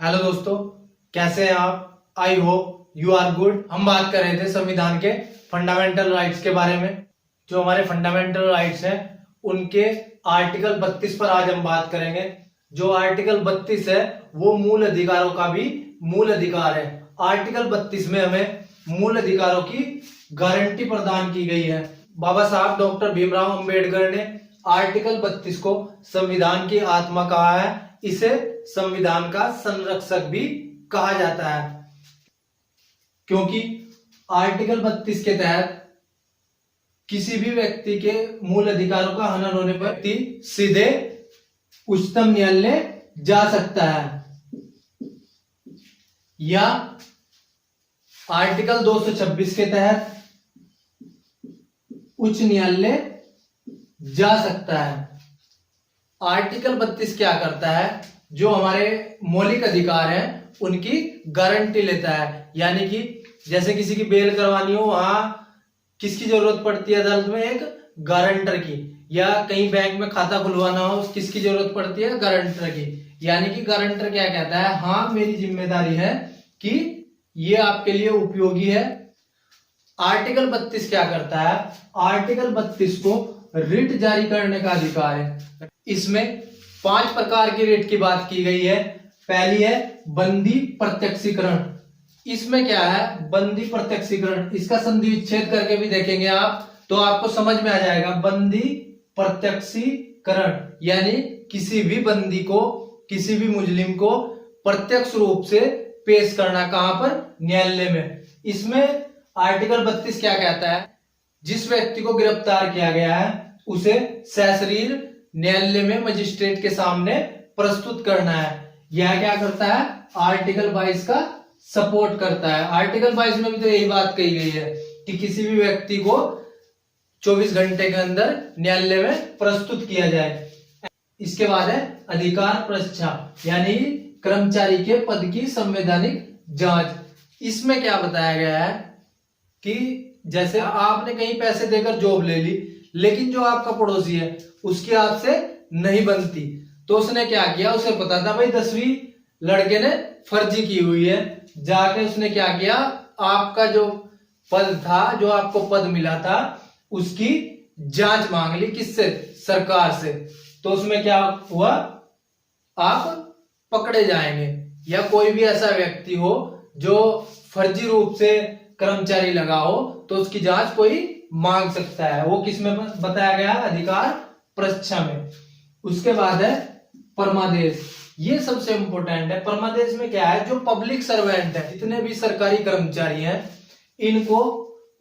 Hello दोस्तों, कैसे हैं आप? I hope you are good. हम बात कर रहे थे संविधान के फंडामेंटल राइट्स के बारे में। जो हमारे फंडामेंटल राइट्स हैं उनके आर्टिकल 32 पर आज हम बात करेंगे। जो आर्टिकल 32 है वो मूल अधिकारों का भी मूल अधिकार है। आर्टिकल 32 में हमें मूल अधिकारों की गारंटी प्रदान की गई है। बाबा साहब डॉक्टर भीमराव अंबेडकर ने आर्टिकल 32 को संविधान की आत्मा कहा है। इसे संविधान का संरक्षक भी कहा जाता है, क्योंकि आर्टिकल 32 के तहत किसी भी व्यक्ति के मूल अधिकारों का हनन होने पर व्यक्ति सीधे उच्चतम न्यायालय जा सकता है, या आर्टिकल 226 के तहत उच्च न्यायालय जा सकता है। आर्टिकल 32 क्या करता है? जो हमारे मौलिक अधिकार हैं उनकी गारंटी लेता है। यानी कि जैसे किसी की बेल करवानी हो, वहां किसकी जरूरत पड़ती है अदालत में? एक गारंटर की। या कहीं बैंक में खाता खुलवाना हो, किसकी जरूरत पड़ती है? गारंटर की। यानी कि गारंटर क्या कहता है? हाँ, मेरी जिम्मेदारी है कि ये आपके लिए उपयोगी है। आर्टिकल 32 क्या करता है? आर्टिकल 32 को रिट जारी करने का अधिकार है। इसमें 5 प्रकार की रिट की बात की गई है। पहली है बंदी प्रत्यक्षीकरण। इसमें क्या है? बंदी प्रत्यक्षीकरण, इसका संधि विच्छेद करके भी देखेंगे आप तो आपको समझ में आ जाएगा। बंदी प्रत्यक्षीकरण यानी किसी भी बंदी को, किसी भी मुजरिम को प्रत्यक्ष रूप से पेश करना। कहां पर? न्यायालय में। इसमें आर्टिकल 32 क्या कहता है? जिस व्यक्ति को गिरफ्तार किया गया है उसे सशरीर न्यायालय में मजिस्ट्रेट के सामने प्रस्तुत करना है। यह क्या करता है? आर्टिकल 22 का सपोर्ट करता है। आर्टिकल 22 में भी तो यही बात कही गई है कि किसी भी व्यक्ति को 24 घंटे के अंदर न्यायालय में प्रस्तुत किया जाए। इसके बाद है अधिकार परीक्षा, यानी कर्मचारी के पद की संवैधानिक जांच। इसमें क्या बताया गया है कि जैसे आपने कहीं पैसे देकर जॉब ले ली, लेकिन जो आपका पड़ोसी है उसकी आपसे नहीं बनती, तो उसने क्या किया? उसे पता था भाई 10वीं लड़के ने फर्जी की हुई है, जाके उसने क्या किया? आपका जो पद था, जो आपको पद मिला था, उसकी जांच मांग ली। किससे? सरकार से। तो उसमें क्या हुआ? आप पकड़े जाएंगे। या कोई भी ऐसा व्यक्ति हो जो फर्जी रूप से कर्मचारी लगा हो तो उसकी जांच कोई मांग सकता है। वो किसमें बताया गया? अधिकार परीक्षा में। उसके बाद है परमादेश। ये सबसे इंपॉर्टेंट है। परमादेश में क्या है? जो पब्लिक सर्वेंट है, जितने भी सरकारी कर्मचारी हैं, इनको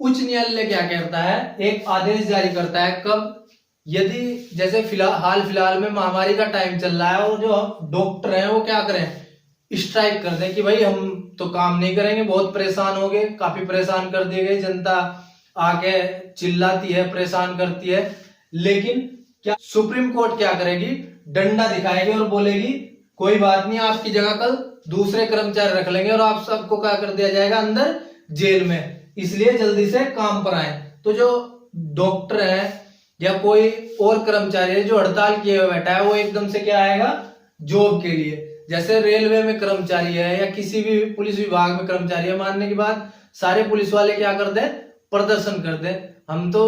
उच्च न्यायालय क्या करता है? एक आदेश जारी करता है। कब? यदि जैसे हाल फिलहाल में महामारी का टाइम चल रहा है और जो डॉक्टर हैं वो क्या करें? स्ट्राइक कर दें कि भाई हम तो काम नहीं करेंगे, बहुत परेशान हो गए, काफी परेशान कर दिए गए, जनता आके चिल्लाती है, परेशान करती है। लेकिन क्या सुप्रीम कोर्ट क्या करेगी? डंडा दिखाएगी और बोलेगी कोई बात नहीं, आपकी जगह कल दूसरे कर्मचारी रख लेंगे और आप सबको क्या कर दिया जाएगा? अंदर जेल में। इसलिए जल्दी से काम पर आए। तो जो डॉक्टर है या कोई और कर्मचारी है जो हड़ताल किए हुए बैठा है, वो एकदम से क्या आएगा? जॉब के लिए। जैसे रेलवे में कर्मचारी है या किसी भी पुलिस विभाग में कर्मचारी है, मानने की बात सारे पुलिस वाले क्या कर दे? प्रदर्शन कर दे, हम तो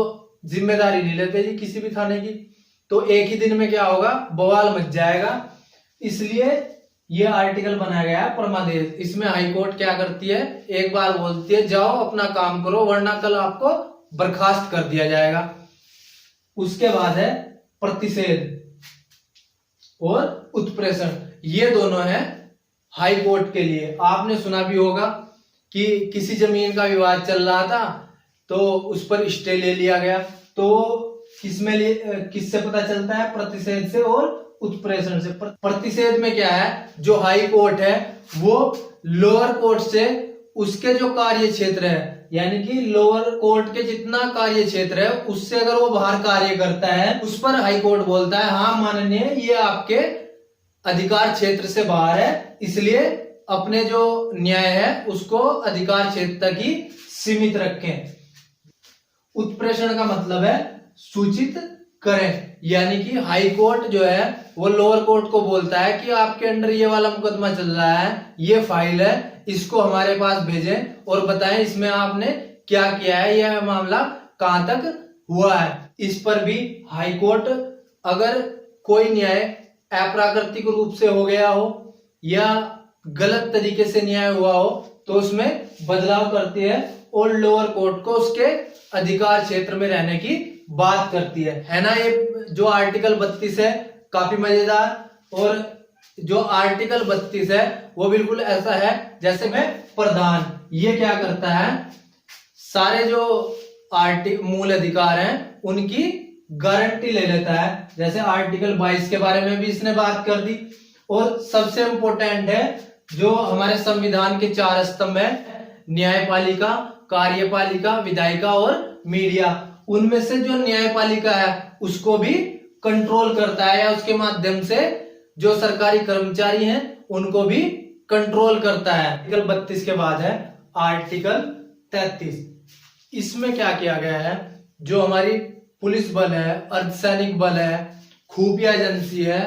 जिम्मेदारी नहीं लेते जी किसी भी थाने की, तो एक ही दिन में क्या होगा? बवाल मच जाएगा। इसलिए ये आर्टिकल बनाया गया है परमादेश। इसमें हाई कोर्ट क्या करती है? एक बार बोलती है जाओ अपना काम करो, वरना कल आपको बर्खास्त कर दिया जाएगा। उसके बाद है प्रतिषेध और उत्प्रेषण। ये दोनों हैं हाई कोर्ट के लिए। आपने सुना भी होगा कि किसी जमीन का विवाद चल रहा था तो उस पर स्टे ले लिया गया। तो किससे पता चलता है? प्रतिषेध से और उत्प्रेषण से। प्रतिषेध में क्या है? जो हाई कोर्ट है वो लोअर कोर्ट से उसके जो कार्य क्षेत्र है, यानी कि लोअर कोर्ट के जितना कार्य क्षेत्र है उससे अगर वो बाहर कार्य करता है, उस पर हाई कोर्ट बोलता है हाँ माननीय, ये आपके अधिकार क्षेत्र से बाहर है, इसलिए अपने जो न्याय है उसको अधिकार क्षेत्र तक ही सीमित रखें। उत्प्रेषण का मतलब है सूचित करें। यानी कि हाई कोर्ट जो है वो लोअर कोर्ट को बोलता है कि आपके अंडर ये वाला मुकदमा चल रहा है, ये फाइल है, इसको हमारे पास भेजें और बताएं इसमें आपने क्या किया है, यह मामला कहां तक हुआ है। इस पर भी हाई कोर्ट अगर कोई न्याय अप्राकृतिक रूप से हो गया हो या गलत तरीके से न्याय हुआ हो तो उसमें बदलाव करती है और लोअर कोर्ट को उसके अधिकार क्षेत्र में रहने की बात करती है ना। ये जो आर्टिकल 32 है काफी मजेदार, और जो आर्टिकल 32 है वो बिल्कुल ऐसा है जैसे में प्रधान ये क्या करता है, सारे जो मूल अधिकार हैं उनकी गारंटी ले लेता है। जैसे आर्टिकल 22 के बारे में भी इसने बात कर दी। और सबसे इंपॉर्टेंट है जो हमारे संविधान के 4 स्तंभ है, न्यायपालिका, कार्यपालिका, विधायिका और मीडिया। उनमें से जो न्यायपालिका है उसको भी कंट्रोल करता है या उसके माध्यम से जो सरकारी कर्मचारी हैं उनको भी कंट्रोल करता है। आर्टिकल 32 के बाद है आर्टिकल 33। इसमें क्या किया गया है, जो हमारी पुलिस बल है, अर्धसैनिक बल है, खुफिया एजेंसी है,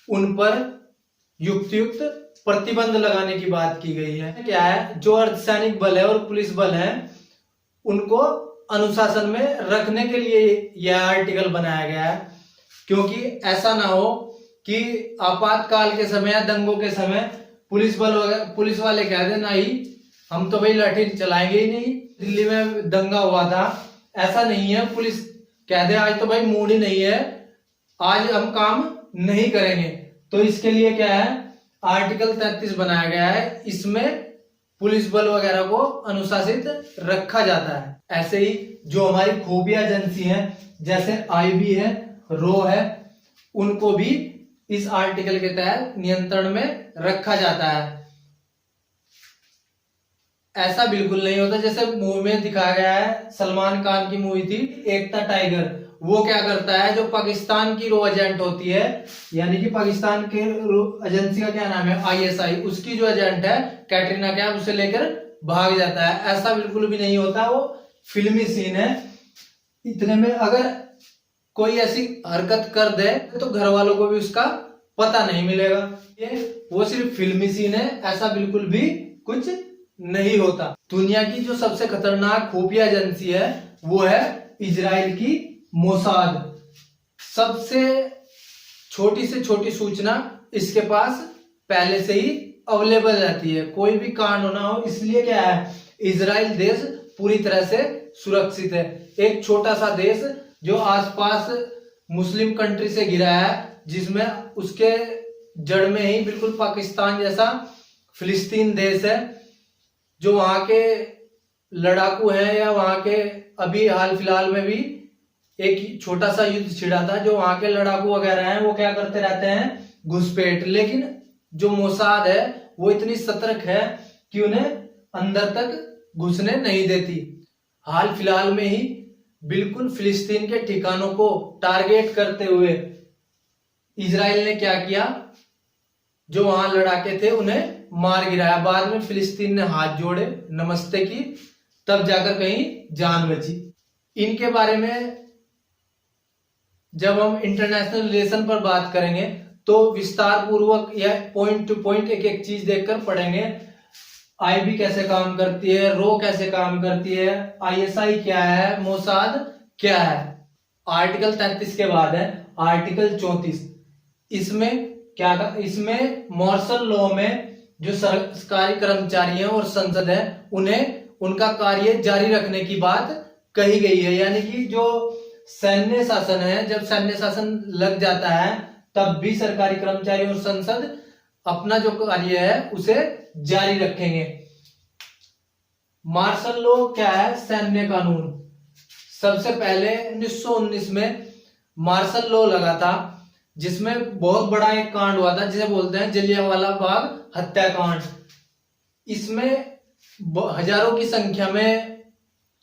उन पर युक्त प्रतिबंध लगाने की बात की गई है। क्या है, जो अर्धसैनिक बल है और पुलिस बल है उनको अनुशासन में रखने के लिए यह आर्टिकल बनाया गया है, क्योंकि ऐसा ना हो कि आपातकाल के समय या दंगों के समय पुलिस वाले कह दे नहीं हम तो भाई लाठी चलाएंगे ही नहीं। दिल्ली में दंगा हुआ था, ऐसा नहीं है, पुलिस कह दे आज तो भाई मूड ही नहीं है, आज हम काम नहीं करेंगे। तो इसके लिए क्या है, आर्टिकल 33 बनाया गया है। इसमें पुलिस बल वगैरह को अनुशासित रखा जाता है। ऐसे ही जो हमारी खुफिया एजेंसी है जैसे आईबी है, रो है, उनको भी इस आर्टिकल के तहत नियंत्रण में रखा जाता है। ऐसा बिल्कुल नहीं होता जैसे मूवी में दिखाया गया है, सलमान खान की मूवी थी एकता टाइगर, वो क्या करता है, जो पाकिस्तान की रो एजेंट होती है, यानी कि पाकिस्तान के एजेंसी का क्या नाम है, आईएसआई, उसकी जो एजेंट है कैटरीना कैफ उसे लेकर भाग जाता है। ऐसा बिल्कुल भी नहीं होता, वो फिल्मी सीन है। इतने में अगर कोई ऐसी हरकत कर दे तो घर वालों को भी उसका पता नहीं मिलेगा। ये वो सिर्फ फिल्मी सीन है, ऐसा बिल्कुल भी कुछ नहीं होता। दुनिया की जो सबसे खतरनाक खुफिया एजेंसी है वो है इजराइल की मोसाद। सबसे छोटी से छोटी सूचना इसके पास पहले से ही अवेलेबल रहती है, कोई भी कांड होना हो। इसलिए क्या है, इजराइल देश पूरी तरह से सुरक्षित है। एक छोटा सा देश जो आसपास मुस्लिम कंट्री से घिरा है, जिसमें उसके जड़ में ही बिल्कुल पाकिस्तान जैसा फिलिस्तीन देश है, जो वहां के लड़ाकू हैं, या वहां के अभी हाल फिलहाल में भी एक छोटा सा युद्ध छिड़ा था, जो वहां के लड़ाकू वगैरह हैं वो क्या करते रहते हैं, घुसपैठ। लेकिन जो मोसाद है वो इतनी सतर्क है कि उन्हें अंदर तक घुसने नहीं देती। हाल फिलहाल में ही बिल्कुल फिलिस्तीन के ठिकानों को टारगेट करते हुए इजराइल ने क्या किया, जो वहां लड़ाके थे उन्हें मार गिराया। बाद में फिलिस्तीन ने हाथ जोड़े, नमस्ते की, तब जाकर कहीं जान बची। इनके बारे में जब हम इंटरनेशनल रिलेशन पर बात करेंगे तो विस्तार पूर्वक या पॉइंट टू पॉइंट एक एक चीज देखकर पढ़ेंगे। आईबी कैसे काम करती है, रो कैसे काम करती है, आईएसआई क्या है, मोसाद क्या है। आर्टिकल 33 के बाद है आर्टिकल 34। इसमें क्या, इसमें मार्शल लॉ में जो सरकारी कर्मचारी हैं और संसद है उन्हें उनका कार्य जारी रखने की बात कही गई है। यानी कि जो सैन्य शासन है, जब सैन्य शासन लग जाता है तब भी सरकारी कर्मचारी और संसद अपना जो कार्य है उसे जारी रखेंगे। मार्शल लॉ क्या है, सैन्य कानून। सबसे पहले 1919 में मार्शल लॉ लगा था, जिसमें बहुत बड़ा एक कांड हुआ था जिसे बोलते हैं जलियांवाला बाग हत्याकांड। इसमें हजारों की संख्या में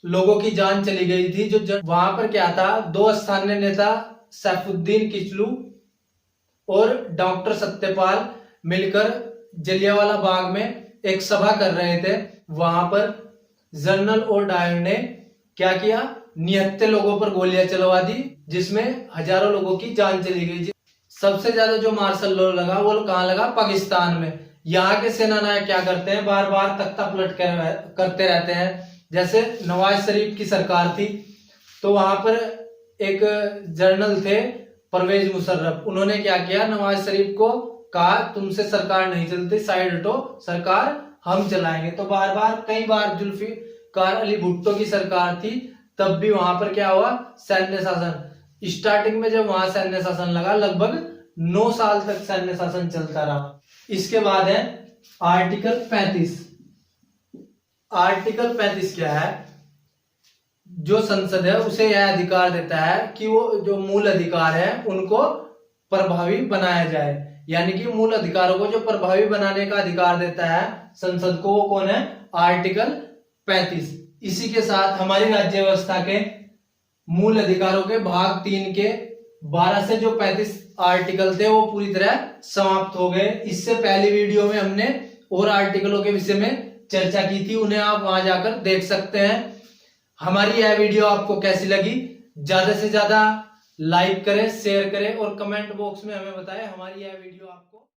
लोगों की जान चली गई थी। जो वहां पर क्या था, दो स्थानीय नेता सैफुद्दीन किचलू और डॉक्टर सत्यपाल मिलकर जलियांवाला बाग में एक सभा कर रहे थे। वहां पर जनरल ओ डायर ने क्या किया, निहत्थे लोगों पर गोलियां चलवा दी, जिसमें हजारों लोगों की जान चली गई। सबसे ज्यादा जो मार्शल लॉ लगा वो कहाँ लगा? पाकिस्तान में। यहाँ के सेना नायक क्या करते हैं? बार बार तख्ता पलट करते रहते हैं। जैसे नवाज शरीफ की सरकार थी तो वहां पर एक जनरल थे परवेज मुशर्रफ, उन्होंने क्या किया? नवाज शरीफ को कहा तुमसे सरकार नहीं चलती, साइड हटो, सरकार हम चलाएंगे। तो बार बार कई बार जुल्फिकार अली भुट्टो की सरकार थी, तब भी वहां पर क्या हुआ? सैन्य शासन। स्टार्टिंग में जब वहां सैन्य शासन लगा, लगभग 9 साल तक सैन्य शासन चलता रहा। इसके बाद है आर्टिकल 35। आर्टिकल 35 क्या है? जो संसद है उसे यह अधिकार देता है कि वो जो मूल अधिकार है उनको प्रभावी बनाया जाए, यानी कि मूल अधिकारों को जो प्रभावी बनाने का अधिकार देता है संसद को, वो कौन है? आर्टिकल 35। इसी के साथ हमारी राज्य व्यवस्था के मूल अधिकारों के भाग 3 के 12 से जो 35 आर्टिकल थे वो पूरी तरह समाप्त हो गए। इससे पहली वीडियो में हमने और आर्टिकलों के विषय में चर्चा की थी, उन्हें आप वहां जाकर देख सकते हैं। हमारी यह वीडियो आपको कैसी लगी? ज्यादा से ज्यादा लाइक करें, शेयर करें और कमेंट बॉक्स में हमें बताएं हमारी यह वीडियो आपको